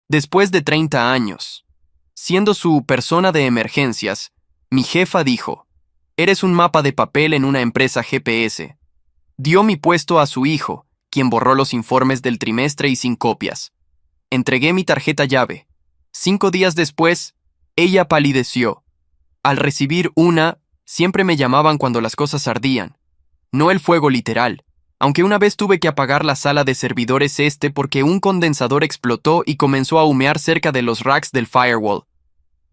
Después de 30 años, siendo su persona de emergencias, mi jefa dijo, eres un mapa de papel en una empresa GPS. Dio mi puesto a su hijo, quien borró los informes del trimestre y sin copias. Entregué mi tarjeta llave. 5 días después, ella palideció. Al recibir una, siempre me llamaban cuando las cosas ardían. No el fuego literal, aunque una vez tuve que apagar la sala de servidores porque un condensador explotó y comenzó a humear cerca de los racks del firewall.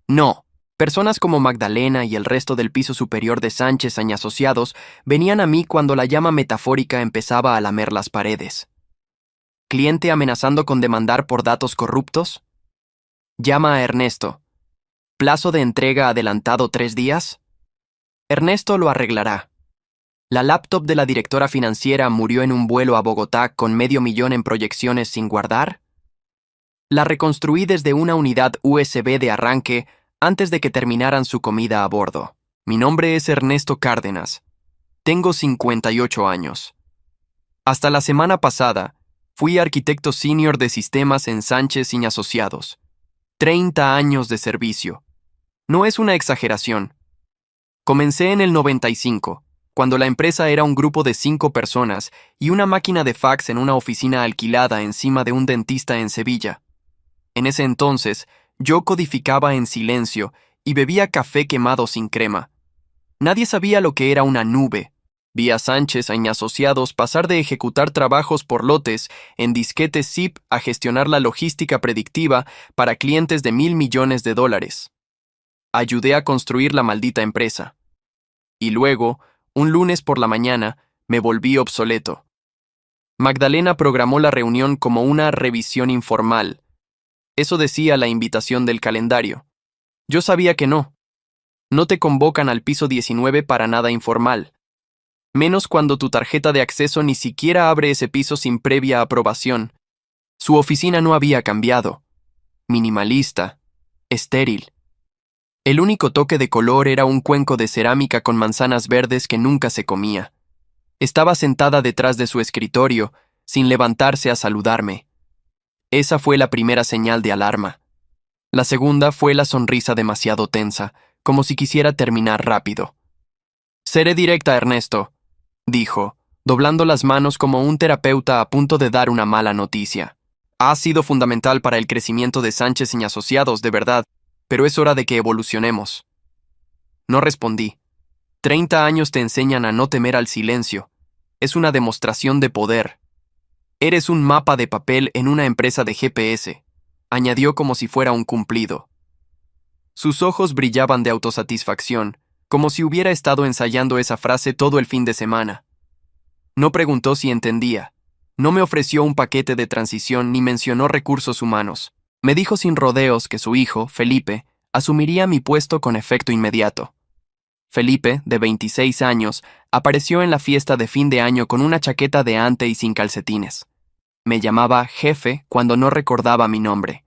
No, personas como Magdalena y el resto del piso superior de Sánchez y Asociados venían a mí cuando la llama metafórica empezaba a lamer las paredes. ¿Cliente amenazando con demandar por datos corruptos? Llama a Ernesto. ¿Plazo de entrega adelantado 3 días? Ernesto lo arreglará. La laptop de la directora financiera murió en un vuelo a Bogotá con $500,000 en proyecciones sin guardar. La reconstruí desde una unidad USB de arranque antes de que terminaran su comida a bordo. Mi nombre es Ernesto Cárdenas. Tengo 58 años. Hasta la semana pasada, fui arquitecto senior de sistemas en Sánchez y Asociados. 30 años de servicio. No es una exageración. Comencé en el 95, cuando la empresa era un grupo de 5 personas y una máquina de fax en una oficina alquilada encima de un dentista en Sevilla. En ese entonces, yo codificaba en silencio y bebía café quemado sin crema. Nadie sabía lo que era una nube. Vi a Sánchez y Asociados pasar de ejecutar trabajos por lotes en disquetes zip a gestionar la logística predictiva para clientes de $1,000 millones. Ayudé a construir la maldita empresa. Y luego, un lunes por la mañana, me volví obsoleto. Magdalena programó la reunión como una revisión informal. Eso decía la invitación del calendario. Yo sabía que no. No te convocan al piso 19 para nada informal. Menos cuando tu tarjeta de acceso ni siquiera abre ese piso sin previa aprobación. Su oficina no había cambiado. Minimalista. Estéril. El único toque de color era un cuenco de cerámica con manzanas verdes que nunca se comía. Estaba sentada detrás de su escritorio, sin levantarse a saludarme. Esa fue la primera señal de alarma. La segunda fue la sonrisa demasiado tensa, como si quisiera terminar rápido. «Seré directa, Ernesto», dijo, doblando las manos como un terapeuta a punto de dar una mala noticia. «Ha sido fundamental para el crecimiento de Sánchez y Asociados, de verdad, pero es hora de que evolucionemos». No respondí. 30 años te enseñan a no temer al silencio. Es una demostración de poder. Eres un mapa de papel en una empresa de GPS, añadió como si fuera un cumplido. Sus ojos brillaban de autosatisfacción, como si hubiera estado ensayando esa frase todo el fin de semana. No preguntó si entendía. No me ofreció un paquete de transición ni mencionó recursos humanos. Me dijo sin rodeos que su hijo, Felipe, asumiría mi puesto con efecto inmediato. Felipe, de 26 años, apareció en la fiesta de fin de año con una chaqueta de ante y sin calcetines. Me llamaba jefe cuando no recordaba mi nombre.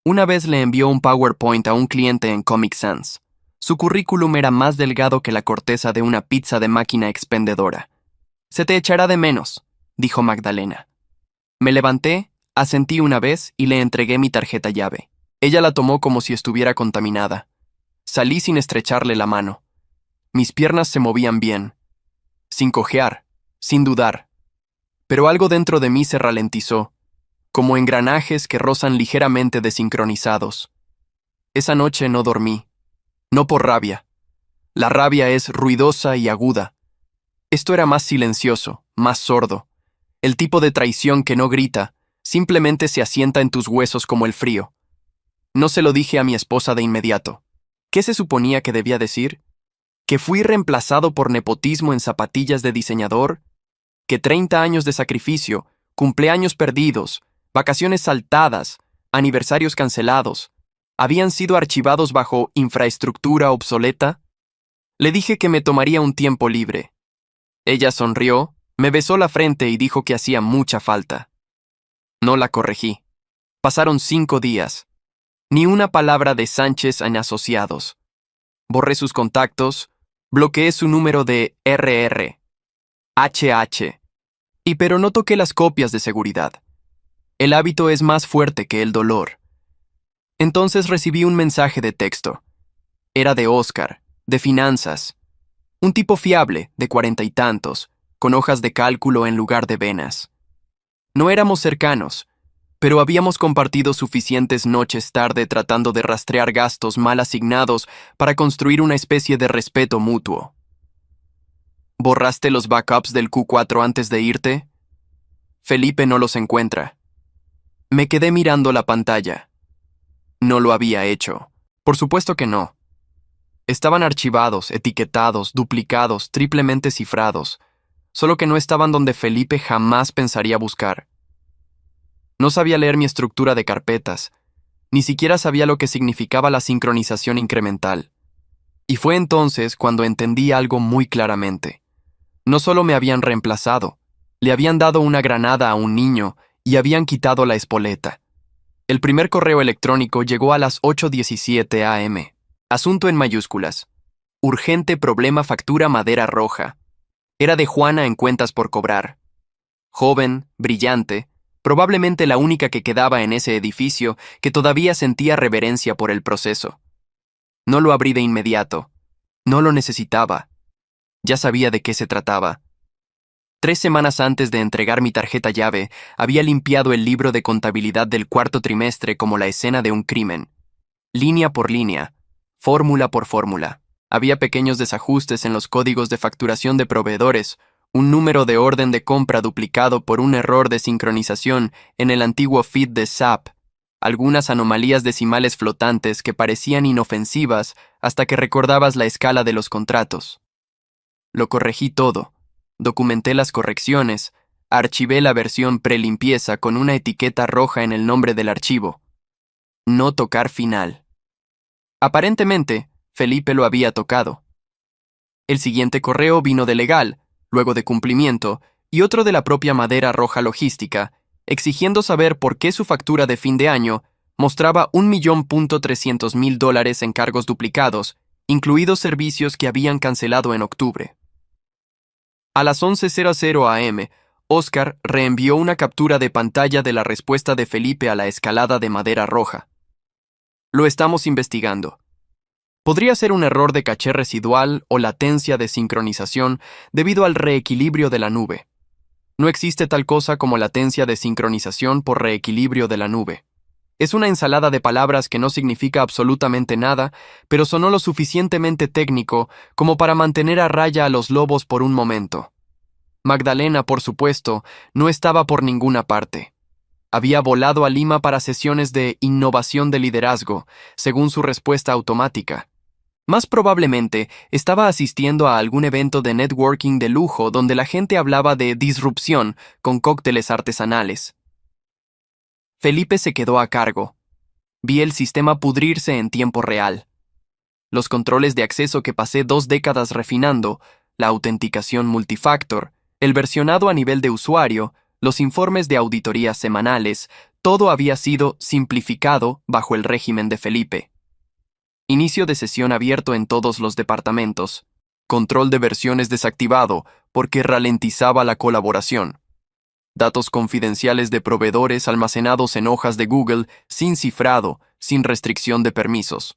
Una vez le envió un PowerPoint a un cliente en Comic Sans. Su currículum era más delgado que la corteza de una pizza de máquina expendedora. «Se te echará de menos», dijo Magdalena. Me levanté, asentí una vez y le entregué mi tarjeta llave. Ella la tomó como si estuviera contaminada. Salí sin estrecharle la mano. Mis piernas se movían bien. Sin cojear, sin dudar. Pero algo dentro de mí se ralentizó, como engranajes que rozan ligeramente desincronizados. Esa noche no dormí. No por rabia. La rabia es ruidosa y aguda. Esto era más silencioso, más sordo. El tipo de traición que no grita, simplemente se asienta en tus huesos como el frío. No se lo dije a mi esposa de inmediato. ¿Qué se suponía que debía decir? ¿Que fui reemplazado por nepotismo en zapatillas de diseñador? ¿Que 30 años de sacrificio, cumpleaños perdidos, vacaciones saltadas, aniversarios cancelados, habían sido archivados bajo infraestructura obsoleta? Le dije que me tomaría un tiempo libre. Ella sonrió, me besó la frente y dijo que hacía mucha falta. No la corregí. Pasaron 5 días. Ni una palabra de Sánchez en Asociados. Borré sus contactos, bloqueé su número de RR, HH, pero no toqué las copias de seguridad. El hábito es más fuerte que el dolor. Entonces recibí un mensaje de texto. Era de Oscar, de finanzas. Un tipo fiable, de 40 y tantos, con hojas de cálculo en lugar de venas. No éramos cercanos, pero habíamos compartido suficientes noches tarde tratando de rastrear gastos mal asignados para construir una especie de respeto mutuo. ¿Borraste los backups del Q4 antes de irte? Felipe no los encuentra. Me quedé mirando la pantalla. No lo había hecho. Por supuesto que no. Estaban archivados, etiquetados, duplicados, triplemente cifrados, solo que no estaban donde Felipe jamás pensaría buscar. No sabía leer mi estructura de carpetas, ni siquiera sabía lo que significaba la sincronización incremental. Y fue entonces cuando entendí algo muy claramente. No solo me habían reemplazado, le habían dado una granada a un niño y habían quitado la espoleta. El primer correo electrónico llegó a las 8:17 a.m. Asunto en mayúsculas. Urgente problema factura madera roja. Era de Juana en cuentas por cobrar. Joven, brillante, probablemente la única que quedaba en ese edificio que todavía sentía reverencia por el proceso. No lo abrí de inmediato. No lo necesitaba. Ya sabía de qué se trataba. 3 semanas antes de entregar mi tarjeta llave, había limpiado el libro de contabilidad del cuarto trimestre como la escena de un crimen. Línea por línea, fórmula por fórmula. Había pequeños desajustes en los códigos de facturación de proveedores, un número de orden de compra duplicado por un error de sincronización en el antiguo feed de SAP, algunas anomalías decimales flotantes que parecían inofensivas hasta que recordabas la escala de los contratos. Lo corregí todo, documenté las correcciones, archivé la versión prelimpieza con una etiqueta roja en el nombre del archivo. No tocar final. Aparentemente, Felipe lo había tocado. El siguiente correo vino de legal, luego de cumplimiento, y otro de la propia Madera Roja Logística, exigiendo saber por qué su factura de fin de año mostraba $1.300.000 en cargos duplicados, incluidos servicios que habían cancelado en octubre. A las 11:00 a.m., Oscar reenvió una captura de pantalla de la respuesta de Felipe a la escalada de Madera Roja. Lo estamos investigando. Podría ser un error de caché residual o latencia de sincronización debido al reequilibrio de la nube. No existe tal cosa como latencia de sincronización por reequilibrio de la nube. Es una ensalada de palabras que no significa absolutamente nada, pero sonó lo suficientemente técnico como para mantener a raya a los lobos por un momento. Magdalena, por supuesto, no estaba por ninguna parte. Había volado a Lima para sesiones de innovación de liderazgo, según su respuesta automática. Más probablemente, estaba asistiendo a algún evento de networking de lujo donde la gente hablaba de disrupción con cócteles artesanales. Felipe se quedó a cargo. Vi el sistema pudrirse en tiempo real. Los controles de acceso que pasé 2 décadas refinando, la autenticación multifactor, el versionado a nivel de usuario, los informes de auditorías semanales, todo había sido simplificado bajo el régimen de Felipe. Inicio de sesión abierto en todos los departamentos. Control de versiones desactivado porque ralentizaba la colaboración. Datos confidenciales de proveedores almacenados en hojas de Google sin cifrado, sin restricción de permisos.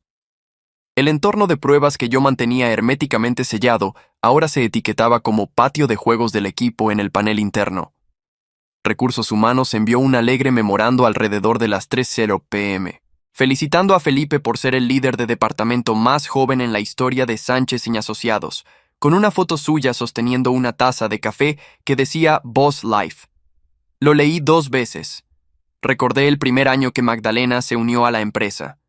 El entorno de pruebas que yo mantenía herméticamente sellado ahora se etiquetaba como patio de juegos del equipo en el panel interno. Recursos Humanos envió un alegre memorando alrededor de las 3:00 p.m., felicitando a Felipe por ser el líder de departamento más joven en la historia de Sánchez y Asociados, con una foto suya sosteniendo una taza de café que decía Boss Life. Lo leí 2 veces. Recordé el primer año que Magdalena se unió a la empresa.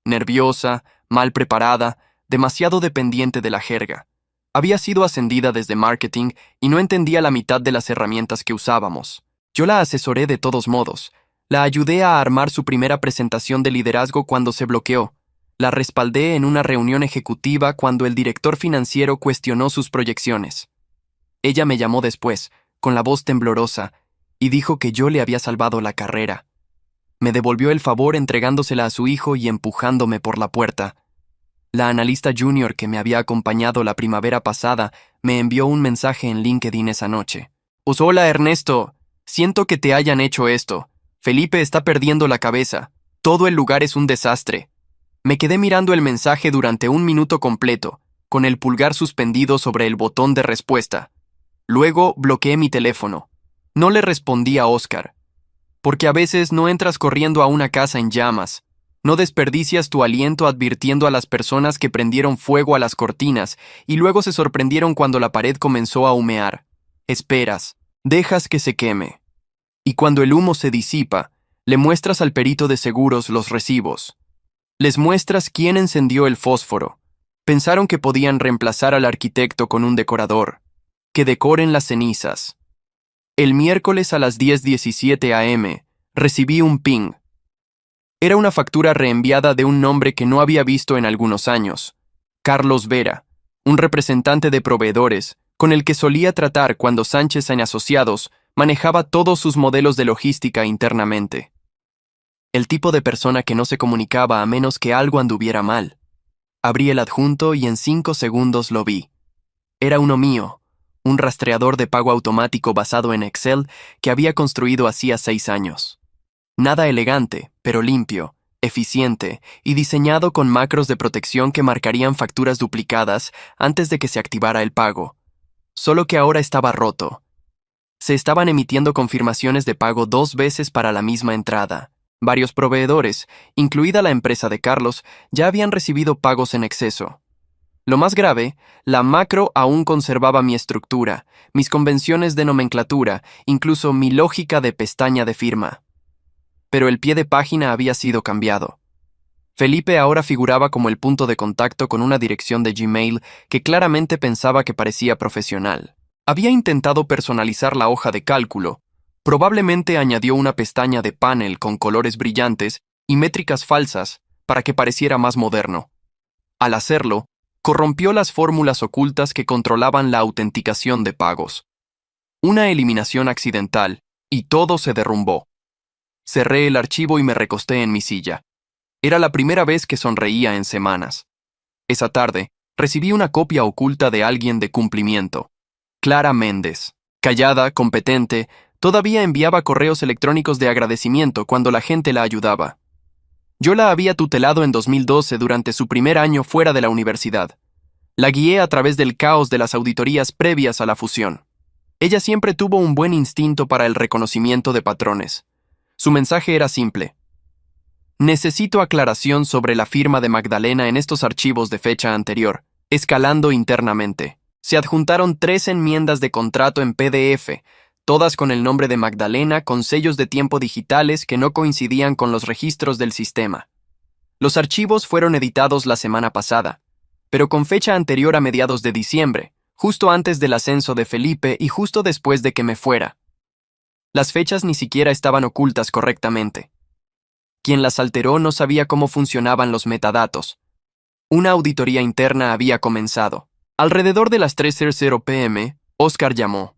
Nerviosa, mal preparada, demasiado dependiente de la jerga. Había sido ascendida desde marketing y no entendía la mitad de las herramientas que usábamos. Yo la asesoré de todos modos. La ayudé a armar su primera presentación de liderazgo cuando se bloqueó. La respaldé en una reunión ejecutiva cuando el director financiero cuestionó sus proyecciones. Ella me llamó después, con la voz temblorosa, y dijo que yo le había salvado la carrera. Me devolvió el favor entregándosela a su hijo y empujándome por la puerta. La analista junior que me había acompañado la primavera pasada me envió un mensaje en LinkedIn esa noche. Hola Ernesto, siento que te hayan hecho esto. Felipe está perdiendo la cabeza. Todo el lugar es un desastre. Me quedé mirando el mensaje durante 1 minuto completo, con el pulgar suspendido sobre el botón de respuesta. Luego bloqueé mi teléfono. No le respondí a Oscar. Porque a veces no entras corriendo a una casa en llamas. No desperdicias tu aliento advirtiendo a las personas que prendieron fuego a las cortinas y luego se sorprendieron cuando la pared comenzó a humear. Esperas, dejas que se queme. Y cuando el humo se disipa, le muestras al perito de seguros los recibos. Les muestras quién encendió el fósforo. Pensaron que podían reemplazar al arquitecto con un decorador. Que decoren las cenizas. El miércoles a las 10:17 a.m., recibí un ping. Era una factura reenviada de un nombre que no había visto en algunos años. Carlos Vera, un representante de proveedores, con el que solía tratar cuando Sánchez & Asociados manejaba todos sus modelos de logística internamente. El tipo de persona que no se comunicaba a menos que algo anduviera mal. Abrí el adjunto y en 5 segundos lo vi. Era uno mío, un rastreador de pago automático basado en Excel que había construido hacía 6 años. Nada elegante, pero limpio, eficiente y diseñado con macros de protección que marcarían facturas duplicadas antes de que se activara el pago. Solo que ahora estaba roto. Se estaban emitiendo confirmaciones de pago 2 veces para la misma entrada. Varios proveedores, incluida la empresa de Carlos, ya habían recibido pagos en exceso. Lo más grave, la macro aún conservaba mi estructura, mis convenciones de nomenclatura, incluso mi lógica de pestaña de firma. Pero el pie de página había sido cambiado. Felipe ahora figuraba como el punto de contacto con una dirección de Gmail que claramente pensaba que parecía profesional. Había intentado personalizar la hoja de cálculo. Probablemente añadió una pestaña de panel con colores brillantes y métricas falsas para que pareciera más moderno. Al hacerlo, corrompió las fórmulas ocultas que controlaban la autenticación de pagos. Una eliminación accidental, y todo se derrumbó. Cerré el archivo y me recosté en mi silla. Era la primera vez que sonreía en semanas. Esa tarde, recibí una copia oculta de alguien de cumplimiento. Clara Méndez, callada, competente, todavía enviaba correos electrónicos de agradecimiento cuando la gente la ayudaba. Yo la había tutelado en 2012 durante su primer año fuera de la universidad. La guié a través del caos de las auditorías previas a la fusión. Ella siempre tuvo un buen instinto para el reconocimiento de patrones. Su mensaje era simple. Necesito aclaración sobre la firma de Magdalena en estos archivos de fecha anterior, escalando internamente. Se adjuntaron 3 enmiendas de contrato en PDF, todas con el nombre de Magdalena con sellos de tiempo digitales que no coincidían con los registros del sistema. Los archivos fueron editados la semana pasada, pero con fecha anterior a mediados de diciembre, justo antes del ascenso de Felipe y justo después de que me fuera. Las fechas ni siquiera estaban ocultas correctamente. Quien las alteró no sabía cómo funcionaban los metadatos. Una auditoría interna había comenzado. Alrededor de las 3:00 p.m., Oscar llamó.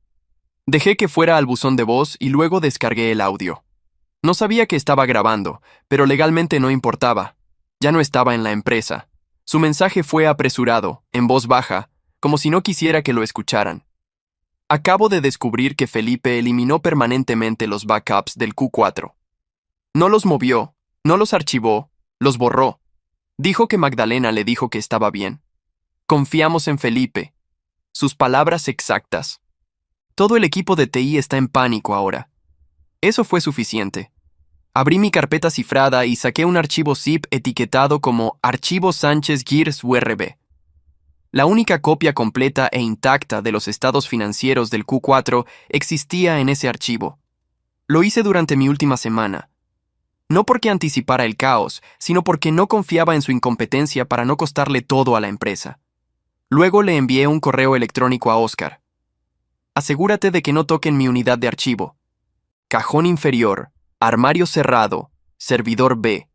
Dejé que fuera al buzón de voz y luego descargué el audio. No sabía que estaba grabando, pero legalmente no importaba. Ya no estaba en la empresa. Su mensaje fue apresurado, en voz baja, como si no quisiera que lo escucharan. Acabo de descubrir que Felipe eliminó permanentemente los backups del Q4. No los movió, no los archivó, los borró. Dijo que Magdalena le dijo que estaba bien. Confiamos en Felipe. Sus palabras exactas. Todo el equipo de TI está en pánico ahora. Eso fue suficiente. Abrí mi carpeta cifrada y saqué un archivo zip etiquetado como Archivo Sánchez Gears URB. La única copia completa e intacta de los estados financieros del Q4 existía en ese archivo. Lo hice durante mi última semana. No porque anticipara el caos, sino porque no confiaba en su incompetencia para no costarle todo a la empresa. Luego le envié un correo electrónico a Oscar. Asegúrate de que no toquen mi unidad de archivo. Cajón inferior, armario cerrado, servidor B.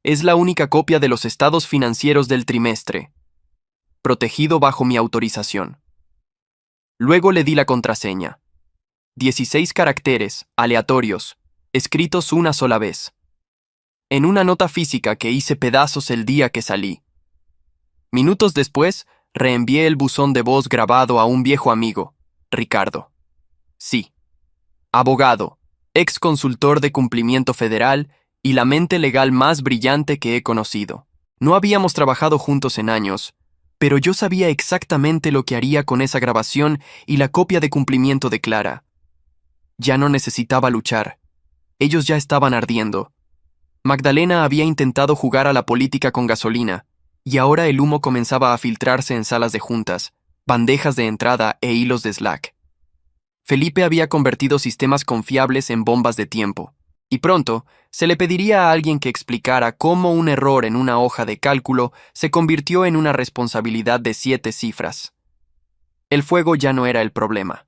Es la única copia de los estados financieros del trimestre. Protegido bajo mi autorización. Luego le di la contraseña. 16 caracteres, aleatorios, escritos una sola vez. En una nota física que hice pedazos el día que salí. Minutos después, reenvié el buzón de voz grabado a un viejo amigo, Ricardo. Sí. Abogado, ex consultor de cumplimiento federal y la mente legal más brillante que he conocido. No habíamos trabajado juntos en años, pero yo sabía exactamente lo que haría con esa grabación y la copia de cumplimiento de Clara. Ya no necesitaba luchar. Ellos ya estaban ardiendo. Magdalena había intentado jugar a la política con gasolina, y ahora el humo comenzaba a filtrarse en salas de juntas, bandejas de entrada e hilos de Slack. Felipe había convertido sistemas confiables en bombas de tiempo, y pronto se le pediría a alguien que explicara cómo un error en una hoja de cálculo se convirtió en una responsabilidad de 7 cifras. El fuego ya no era el problema.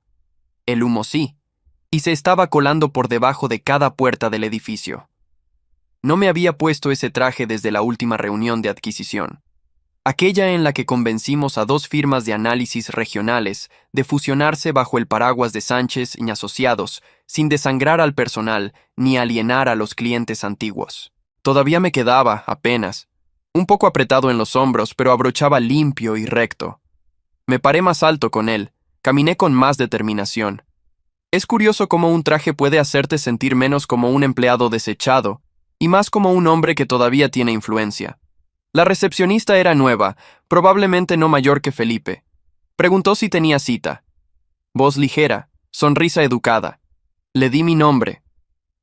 El humo sí, y se estaba colando por debajo de cada puerta del edificio. No me había puesto ese traje desde la última reunión de adquisición. Aquella en la que convencimos a 2 firmas de análisis regionales de fusionarse bajo el paraguas de Sánchez y Asociados, sin desangrar al personal ni alienar a los clientes antiguos. Todavía me quedaba, apenas, un poco apretado en los hombros, pero abrochaba limpio y recto. Me paré más alto con él, caminé con más determinación. Es curioso cómo un traje puede hacerte sentir menos como un empleado desechado y más como un hombre que todavía tiene influencia. La recepcionista era nueva, probablemente no mayor que Felipe. Preguntó si tenía cita. Voz ligera, sonrisa educada. Le di mi nombre.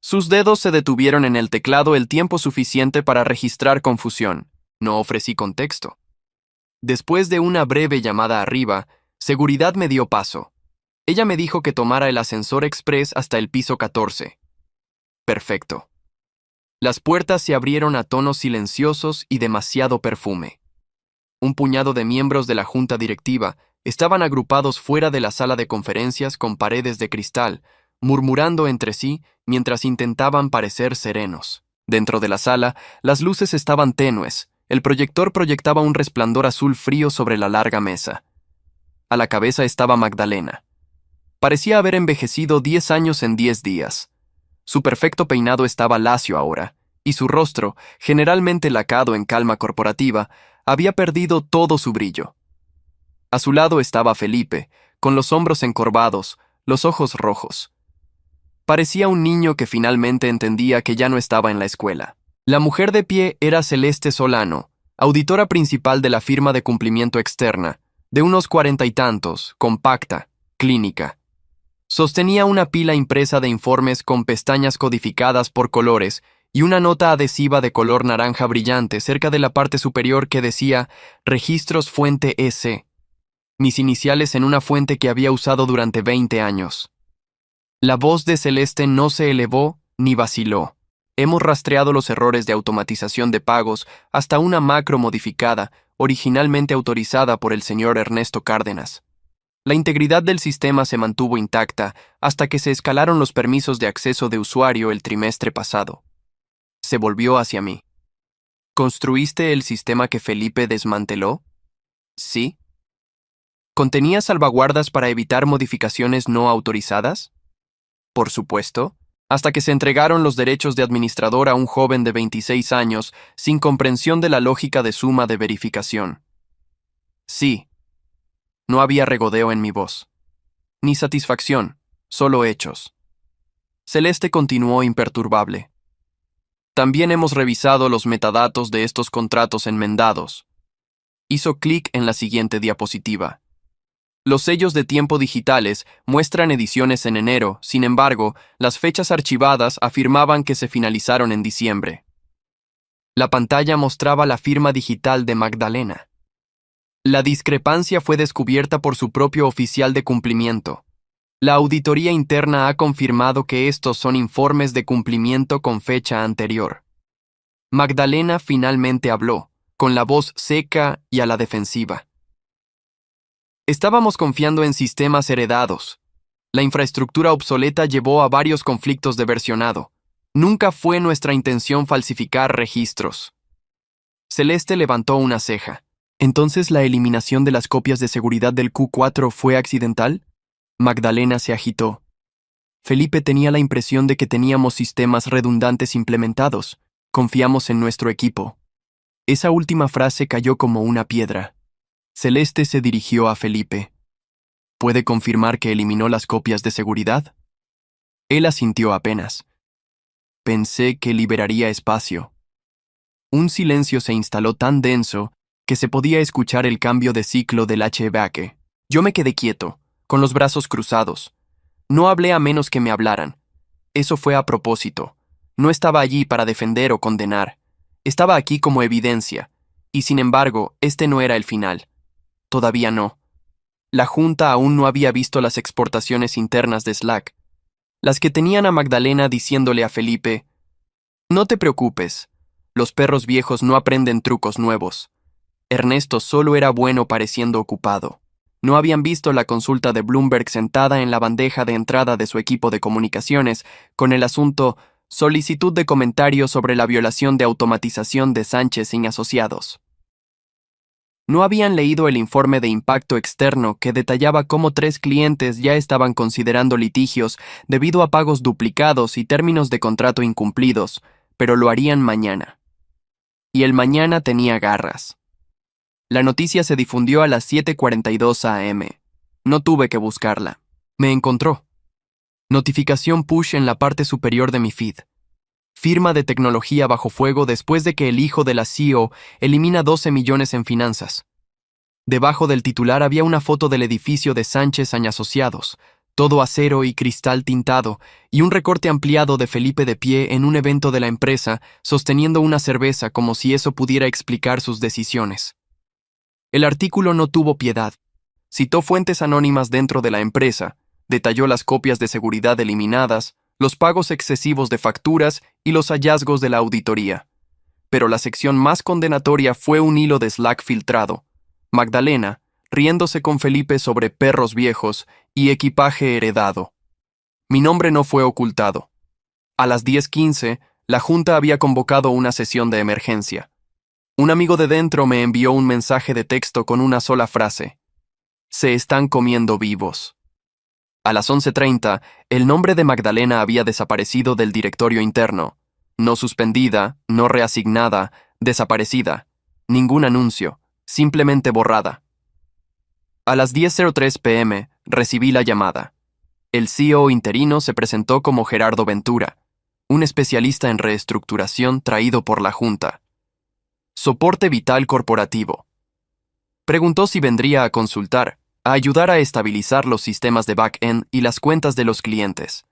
Sus dedos se detuvieron en el teclado el tiempo suficiente para registrar confusión. No ofrecí contexto. Después de una breve llamada arriba, seguridad me dio paso. Ella me dijo que tomara el ascensor express hasta el piso 14. Perfecto. Las puertas se abrieron a tonos silenciosos y demasiado perfume. Un puñado de miembros de la junta directiva estaban agrupados fuera de la sala de conferencias con paredes de cristal, murmurando entre sí mientras intentaban parecer serenos. Dentro de la sala, las luces estaban tenues, el proyector proyectaba un resplandor azul frío sobre la larga mesa. A la cabeza estaba Magdalena. Parecía haber envejecido 10 años en 10 días. Su perfecto peinado estaba lacio ahora, y su rostro, generalmente lacado en calma corporativa, había perdido todo su brillo. A su lado estaba Felipe, con los hombros encorvados, los ojos rojos. Parecía un niño que finalmente entendía que ya no estaba en la escuela. La mujer de pie era Celeste Solano, auditora principal de la firma de cumplimiento externa, de unos 40 y tantos, compacta, clínica. Sostenía una pila impresa de informes con pestañas codificadas por colores y una nota adhesiva de color naranja brillante cerca de la parte superior que decía Registros Fuente EC, mis iniciales en una fuente que había usado durante 20 años. La voz de Celeste no se elevó ni vaciló. Hemos rastreado los errores de automatización de pagos hasta una macro modificada, originalmente autorizada por el señor Ernesto Cárdenas. La integridad del sistema se mantuvo intacta hasta que se escalaron los permisos de acceso de usuario el trimestre pasado. Se volvió hacia mí. ¿Construiste el sistema que Felipe desmanteló? Sí. ¿Contenía salvaguardas para evitar modificaciones no autorizadas? Por supuesto, hasta que se entregaron los derechos de administrador a un joven de 26 años sin comprensión de la lógica de suma de verificación. Sí. No había regodeo en mi voz. Ni satisfacción, solo hechos. Celeste continuó imperturbable. También hemos revisado los metadatos de estos contratos enmendados. Hizo clic en la siguiente diapositiva. Los sellos de tiempo digitales muestran ediciones en enero, sin embargo, las fechas archivadas afirmaban que se finalizaron en diciembre. La pantalla mostraba la firma digital de Magdalena. La discrepancia fue descubierta por su propio oficial de cumplimiento. La auditoría interna ha confirmado que estos son informes de cumplimiento con fecha anterior. Magdalena finalmente habló, con la voz seca y a la defensiva. Estábamos confiando en sistemas heredados. La infraestructura obsoleta llevó a varios conflictos de versionado. Nunca fue nuestra intención falsificar registros. Celeste levantó una ceja. ¿Entonces la eliminación de las copias de seguridad del Q4 fue accidental? Magdalena se agitó. Felipe tenía la impresión de que teníamos sistemas redundantes implementados. Confiamos en nuestro equipo. Esa última frase cayó como una piedra. Celeste se dirigió a Felipe. ¿Puede confirmar que eliminó las copias de seguridad? Él asintió apenas. Pensé que liberaría espacio. Un silencio se instaló tan denso que se podía escuchar el cambio de ciclo del HVAC. Yo me quedé quieto, con los brazos cruzados. No hablé a menos que me hablaran. Eso fue a propósito. No estaba allí para defender o condenar. Estaba aquí como evidencia. Y sin embargo, este no era el final. Todavía no. La Junta aún no había visto las exportaciones internas de Slack. Las que tenían a Magdalena diciéndole a Felipe: «No te preocupes, los perros viejos no aprenden trucos nuevos». Ernesto solo era bueno pareciendo ocupado. No habían visto la consulta de Bloomberg sentada en la bandeja de entrada de su equipo de comunicaciones con el asunto «Solicitud de comentarios sobre la violación de automatización de Sánchez y Asociados». No habían leído el informe de impacto externo que detallaba cómo 3 clientes ya estaban considerando litigios debido a pagos duplicados y términos de contrato incumplidos, pero lo harían mañana. Y el mañana tenía garras. La noticia se difundió a las 7:42 a.m. No tuve que buscarla. Me encontró. Notificación push en la parte superior de mi feed. Firma de tecnología bajo fuego después de que el hijo de la CEO elimina 12 millones en finanzas. Debajo del titular había una foto del edificio de Sánchez y Asociados, todo acero y cristal tintado, y un recorte ampliado de Felipe de pie en un evento de la empresa, sosteniendo una cerveza como si eso pudiera explicar sus decisiones. El artículo no tuvo piedad. Citó fuentes anónimas dentro de la empresa, detalló las copias de seguridad eliminadas, los pagos excesivos de facturas y los hallazgos de la auditoría. Pero la sección más condenatoria fue un hilo de Slack filtrado. Magdalena, riéndose con Felipe sobre perros viejos y equipaje heredado. Mi nombre no fue ocultado. A las 10:15, la Junta había convocado una sesión de emergencia. Un amigo de dentro me envió un mensaje de texto con una sola frase: «Se están comiendo vivos». A las 11:30, el nombre de Magdalena había desaparecido del directorio interno. No suspendida, no reasignada, desaparecida. Ningún anuncio, simplemente borrada. A las 10:03 p.m. recibí la llamada. El CEO interino se presentó como Gerardo Ventura, un especialista en reestructuración traído por la Junta. Soporte vital corporativo. Preguntó si vendría a consultar, a ayudar a estabilizar los sistemas de back-end y las cuentas de los clientes.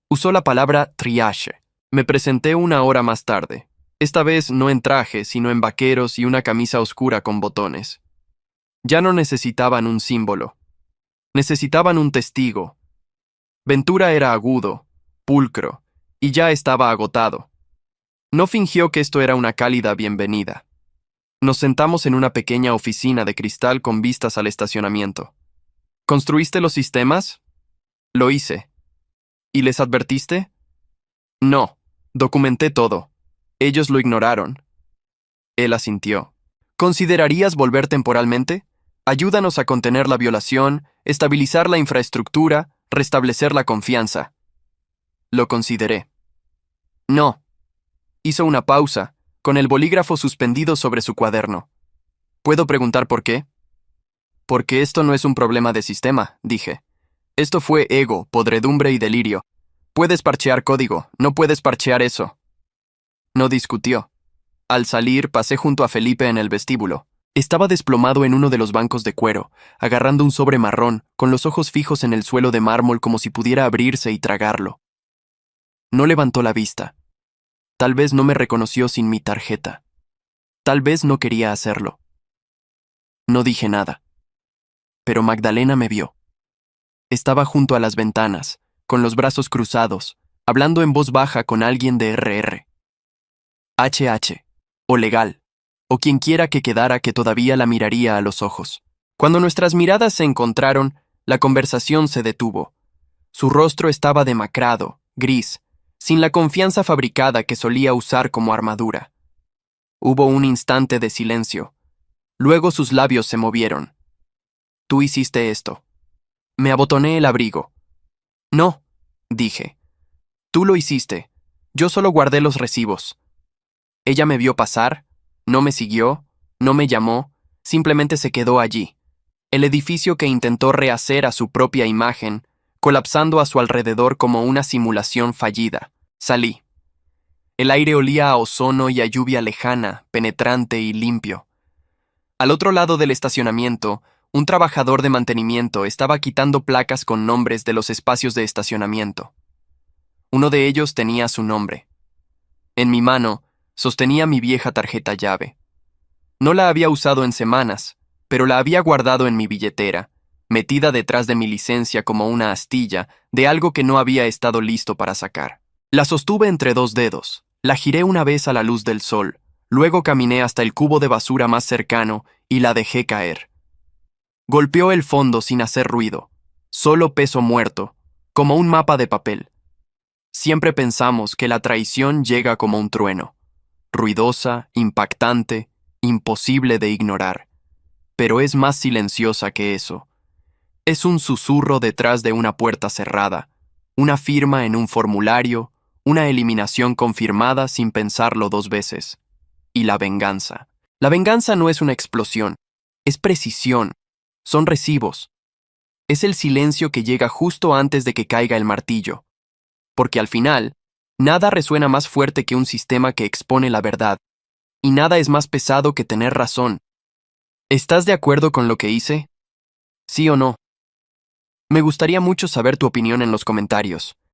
Usó la palabra triage. Me presenté 1 hora más tarde, esta vez no en traje, sino en vaqueros y una camisa oscura con botones. Ya no necesitaban un símbolo. Necesitaban un testigo. Ventura era agudo, pulcro, y ya estaba agotado. No fingió que esto era una cálida bienvenida. Nos sentamos en una pequeña oficina de cristal con vistas al estacionamiento. ¿Construiste los sistemas? Lo hice. ¿Y les advertiste? No, documenté todo. Ellos lo ignoraron. Él asintió. ¿Considerarías volver temporalmente? Ayúdanos a contener la violación, estabilizar la infraestructura, restablecer la confianza. Lo consideré. No. Hizo una pausa, con el bolígrafo suspendido sobre su cuaderno. ¿Puedo preguntar por qué? Porque esto no es un problema de sistema, dije. Esto fue ego, podredumbre y delirio. Puedes parchear código, no puedes parchear eso. No discutió. Al salir, pasé junto a Felipe en el vestíbulo. Estaba desplomado en uno de los bancos de cuero, agarrando un sobre marrón, con los ojos fijos en el suelo de mármol como si pudiera abrirse y tragarlo. No levantó la vista. Tal vez no me reconoció sin mi tarjeta. Tal vez no quería hacerlo. No dije nada. Pero Magdalena me vio. Estaba junto a las ventanas, con los brazos cruzados, hablando en voz baja con alguien de RR. HH, o legal, o quien quiera que quedara que todavía la miraría a los ojos. Cuando nuestras miradas se encontraron, la conversación se detuvo. Su rostro estaba demacrado, gris, sin la confianza fabricada que solía usar como armadura. Hubo un instante de silencio. Luego sus labios se movieron. Tú hiciste esto. Me abotoné el abrigo. No, dije. Tú lo hiciste. Yo solo guardé los recibos. Ella me vio pasar, no me siguió, no me llamó, simplemente se quedó allí. El edificio que intentó rehacer a su propia imagen, colapsando a su alrededor como una simulación fallida. Salí. El aire olía a ozono y a lluvia lejana, penetrante y limpio. Al otro lado del estacionamiento, un trabajador de mantenimiento estaba quitando placas con nombres de los espacios de estacionamiento. Uno de ellos tenía su nombre. En mi mano, sostenía mi vieja tarjeta llave. No la había usado en semanas, pero la había guardado en mi billetera, metida detrás de mi licencia como una astilla de algo que no había estado listo para sacar. La sostuve entre dos dedos, la giré una vez a la luz del sol, luego caminé hasta el cubo de basura más cercano y la dejé caer. Golpeó el fondo sin hacer ruido, solo peso muerto, como un mapa de papel. Siempre pensamos que la traición llega como un trueno, ruidosa, impactante, imposible de ignorar, pero es más silenciosa que eso. Es un susurro detrás de una puerta cerrada, una firma en un formulario, una eliminación confirmada sin pensarlo dos veces. Y la venganza. La venganza no es una explosión, es precisión, son recibos. Es el silencio que llega justo antes de que caiga el martillo. Porque al final, nada resuena más fuerte que un sistema que expone la verdad, y nada es más pesado que tener razón. ¿Estás de acuerdo con lo que hice? ¿Sí o no? Me gustaría mucho saber tu opinión en los comentarios.